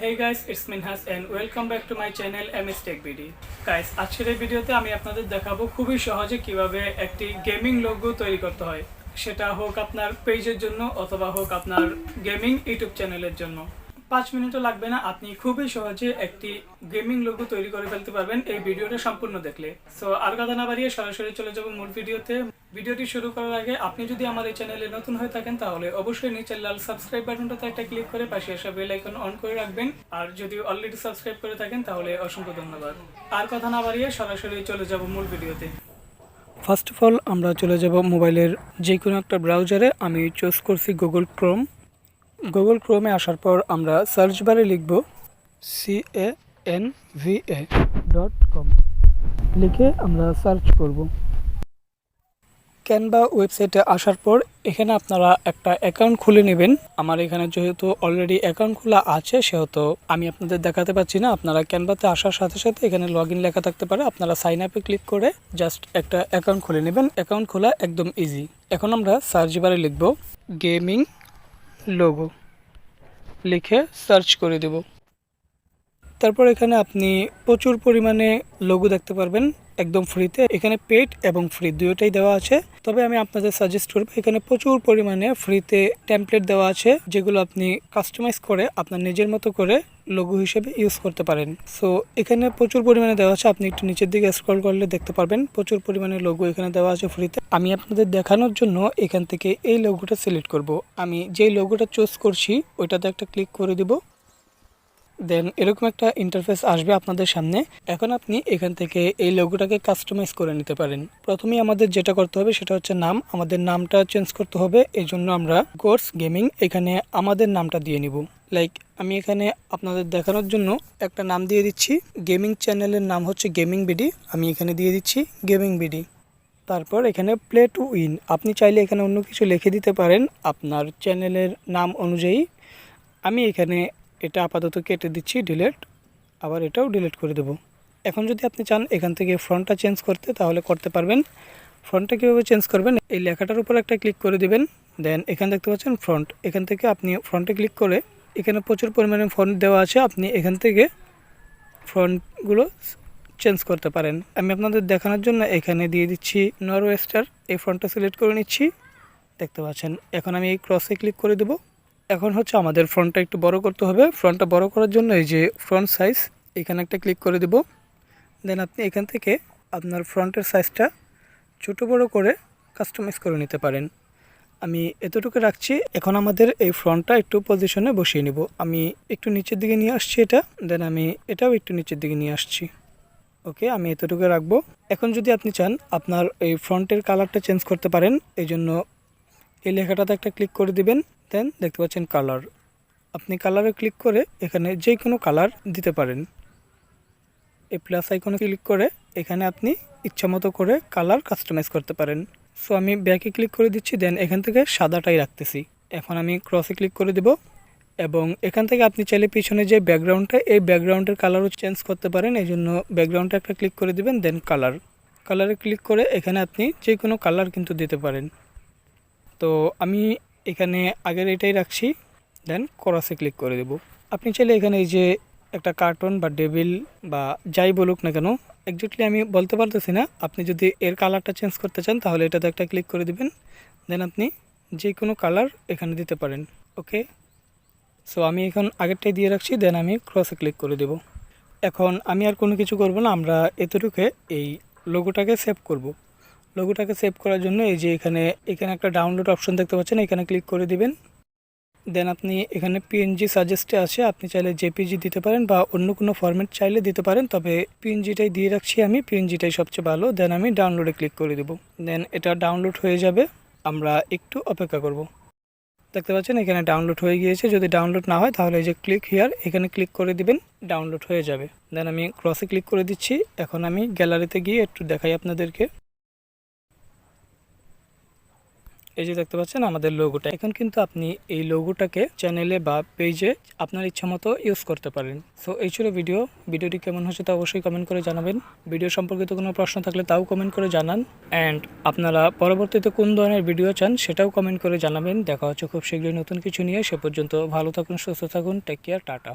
Hey guys, it's Minhas and welcome back to my channel MS Tech BD. Guys, আজকের এই ভিডিওতে আমি আপনাদের দেখাবো খুবই সহজে কিভাবে একটি গেমিং লোগো তৈরি করতে হয়। সেটা হোক আপনার পেজের জন্য অথবা হোক আপনার গেমিং ইউটিউব চ্যানেলের জন্য। 5 মিনিটও লাগবে না, আপনি খুবই সহজে একটি গেমিং লোগো তৈরি করে ফেলতে পারবেন এই ভিডিওটা সম্পূর্ণ দেখলে। সো আর কথা না বাড়িয়ে সরাসরি চলে যাব মূল ভিডিওতে। ভিডিওটি শুরু করার আগে আপনি যদি আমার এই চ্যানেলে নতুন হয়ে থাকেন তাহলে অবশ্যই নিচের লাল সাবস্ক্রাইব বাটনটাতে একটা ক্লিক করে পাশে আসা বেল আইকন অন করে রাখবেন। আর যদি অলরেডি সাবস্ক্রাইব করে থাকেন তাহলে অসংখ্য ধন্যবাদ। আর কথা না বাড়িয়ে সরাসরি চলে যাব মূল ভিডিওতে। ফার্স্ট অফ অল আমরা চলে যাব মোবাইলের যে কোনো একটা ব্রাউজারে। আমি চুজ করছি গুগল ক্রোম। গুগল ক্রোমে আসার পর আমরা সার্চ বারে লিখব canva.com, লিখে আমরা সার্চ করব। ক্যানভা ওয়েবসাইটে আসার পর এখানে আপনারা একটা অ্যাকাউন্ট খুলে নেবেন। আমার এখানে যেহেতু অলরেডি অ্যাকাউন্ট খোলা আছে সেহেতু আমি আপনাদের দেখাতে পাচ্ছি না। আপনারা ক্যানভাতে আসার সাথে সাথে এখানে লগ ইন লেখা থাকতে পারে, আপনারা সাইন আপে ক্লিক করে জাস্ট একটা অ্যাকাউন্ট খুলে নেবেন। অ্যাকাউন্ট খোলা একদম ইজি। এখন আমরা সার্চ বারে লিখব গেমিং লোগো, লিখে সার্চ করে দেব। তারপর এখানে আপনি প্রচুর পরিমাণে লোগো দেখতে পারবেন একদম ফ্রিতে। এখানে পেড এবং ফ্রি দুটোই দেওয়া আছে, তবে আমি আপনাদের সাজেস্ট করব এখানে প্রচুর পরিমাণে ফ্রিতে টেমপ্লেট দেওয়া আছে যেগুলো আপনি কাস্টমাইজ করে আপনার নিজের মতো করে লোগো হিসেবে ইউজ করতে পারেন। সো এখানে প্রচুর পরিমাণে দেওয়া আছে, আপনি একটু নিচের দিকে স্ক্রল করলে দেখতে পারবেন প্রচুর পরিমাণে লোগো এখানে দেওয়া আছে ফ্রিতে। আমি আপনাদের দেখানোর জন্য এখান থেকে এই লোগোটা সিলেক্ট করব। আমি যেই লোগোটা চুজ করছি ওইটাতে একটা ক্লিক করে দিব। দেন এরকম একটা ইন্টারফেস আসবে আপনাদের সামনে। এখন আপনি এখান থেকে এই লোগোটাকে কাস্টমাইজ করে নিতে পারেন। প্রথমেই আমাদের যেটা করতে হবে সেটা হচ্ছে নাম। আমাদের নামটা চেঞ্জ করতে হবে, এই জন্য আমরা কোর্স গেমিং এখানে আমাদের নামটা দিয়ে নিব। লাইক আমি এখানে আপনাদের দেখানোর জন্য একটা নাম দিয়ে দিচ্ছি। গেমিং চ্যানেলের নাম হচ্ছে গেমিং বিডি, আমি এখানে দিয়ে দিচ্ছি গেমিং বিডি। তারপর এখানে প্লে টু উইন, আপনি চাইলে এখানে অন্য কিছু লিখে দিতে পারেন আপনার চ্যানেলের নাম অনুযায়ী। আমি এখানে এটা আপাতত কেটে দিচ্ছি, ডিলিট। আবার এটাও ডিলিট করে দেব। এখন যদি আপনি চান এখান থেকে ফন্টটা চেঞ্জ করতে তাহলে করতে পারবেন। ফন্টটা কীভাবে চেঞ্জ করবেন, এই লেখাটার উপর একটা ক্লিক করে দিবেন। দেন এখানে দেখতে পাচ্ছেন ফন্ট, এখান থেকে আপনি ফন্টে ক্লিক করে এখানে প্রচুর পরিমাণে ফন্ট দেওয়া আছে, আপনি এখান থেকে ফন্টগুলো চেঞ্জ করতে পারেন। আমি আপনাদের দেখানোর জন্য এখানে দিয়ে দিচ্ছি নরওয়েস্টার, এই ফন্টটা সিলেক্ট করে নিচ্ছি, দেখতে পাচ্ছেন। এখন আমি এই ক্রসে ক্লিক করে দেব। এখন হচ্ছে আমাদের ফ্রন্টটা একটু বড় করতে হবে। ফ্রন্টটা বড় করার জন্য এই যে ফ্রন্ট সাইজ, এখানে একটা ক্লিক করে দেব। দেন আপনি এখান থেকে আপনার ফ্রন্টের সাইজটা ছোটো বড় করে কাস্টমাইজ করে নিতে পারেন। আমি এতটুকু রাখছি। এখন আমাদের এই ফ্রন্টটা একটু পজিশনে বসিয়ে নিব। আমি একটু নিচের দিকে নিয়ে আসছি এটা, দেন আমি এটাও একটু নিচের দিকে নিয়ে আসছি। ওকে, আমি এতটুকু রাখবো। এখন যদি আপনি চান আপনার এই ফ্রন্টের কালারটা চেঞ্জ করতে পারেন, এই জন্য এই লেখাটাতে একটা ক্লিক করে দিবেন। দেন দেখতে পাচ্ছেন কালার, আপনি কালারে ক্লিক করে এখানে যে কোনো কালার দিতে পারেন। এই প্লাস আইকনে ক্লিক করে এখানে আপনি ইচ্ছামতো করে কালার কাস্টমাইজ করতে পারেন। সো আমি ব্যাকে ক্লিক করে দিচ্ছি, দেন এখান থেকে সাদাটাই রাখতেছি। এখন আমি ক্রসে ক্লিক করে দেব এবং এখান থেকে আপনি চাইলে পিছনে যে ব্যাকগ্রাউন্ডটা, এই ব্যাকগ্রাউন্ডের কালারও চেঞ্জ করতে পারেন। এই জন্য ব্যাকগ্রাউন্ডটা একটা ক্লিক করে দিবেন। দেন কালারে ক্লিক করে এখানে আপনি যে কোনো কালার কিন্তু দিতে পারেন। তো আমি এখানে আগের এটাই রাখছি, দেন ক্রসে ক্লিক করে দেব। আপনি চাইলে এখানে এই যে একটা কার্টুন বা ডেভিল বা যাই বলুক না কেন, একজ্যাক্টলি আমি বলতে পারতেছি না, আপনি যদি এর কালারটা চেঞ্জ করতে চান তাহলে এটাতে একটা ক্লিক করে দিবেন। দেন আপনি যে কোনো কালার এখানে দিতে পারেন। ওকে, সো আমি এখন আগেরটাই দিয়ে রাখছি, দেন আমি ক্রসে ক্লিক করে দেব। এখন আমি আর কোনো কিছু করব না, আমরা এতটুকু এই লোগোটাকে সেভ করব। লোগোটাকে সেভ করার জন্য এই যে এখানে একটা ডাউনলোড অপশন দেখতে পাচ্ছেন, এখানে ক্লিক করে দিবেন। দেন আপনি এখানে পিএনজি সাজেস্টে আছে, আপনি চাইলে জেপিজি দিতে পারেন বা অন্য কোনো ফরম্যাট চাইলে দিতে পারেন, তবে পিএনজিটাই দিয়ে রাখছি আমি, পিএনজিটাই সবচেয়ে ভালো। দেন আমি ডাউনলোডে ক্লিক করে দেব। দেন এটা ডাউনলোড হয়ে যাবে, আমরা একটু অপেক্ষা করব। দেখতে পাচ্ছেন এখানে ডাউনলোড হয়ে গিয়েছে। যদি ডাউনলোড না হয় তাহলে এই যে ক্লিক হিয়ার, এখানে ক্লিক করে দিবেন, ডাউনলোড হয়ে যাবে। দেন আমি ক্রসে ক্লিক করে দিচ্ছি। এখন আমি গ্যালারিতে গিয়ে একটু দেখাই আপনাদেরকে। এই যে দেখতে পাচ্ছেন আমাদের লোগোটা। এখন কিন্তু আপনি এই লোগোটাকে চ্যানেলে বা পেজে আপনার ইচ্ছা মতো ইউজ করতে পারেন। সো এই ছিল ভিডিওটি কেমন হয়েছে তা অবশ্যই কমেন্ট করে জানাবেন। ভিডিও সম্পর্কিত কোনো প্রশ্ন থাকলে তাও কমেন্ট করে জানান। অ্যান্ড আপনারা পরবর্তীতে কোন ধরনের ভিডিও চান সেটাও কমেন্ট করে জানাবেন। দেখা হচ্ছে খুব শীঘ্রই নতুন কিছু নিয়ে। সে পর্যন্ত ভালো থাকুন, সুস্থ থাকুন, টেক কেয়ার, টাটা।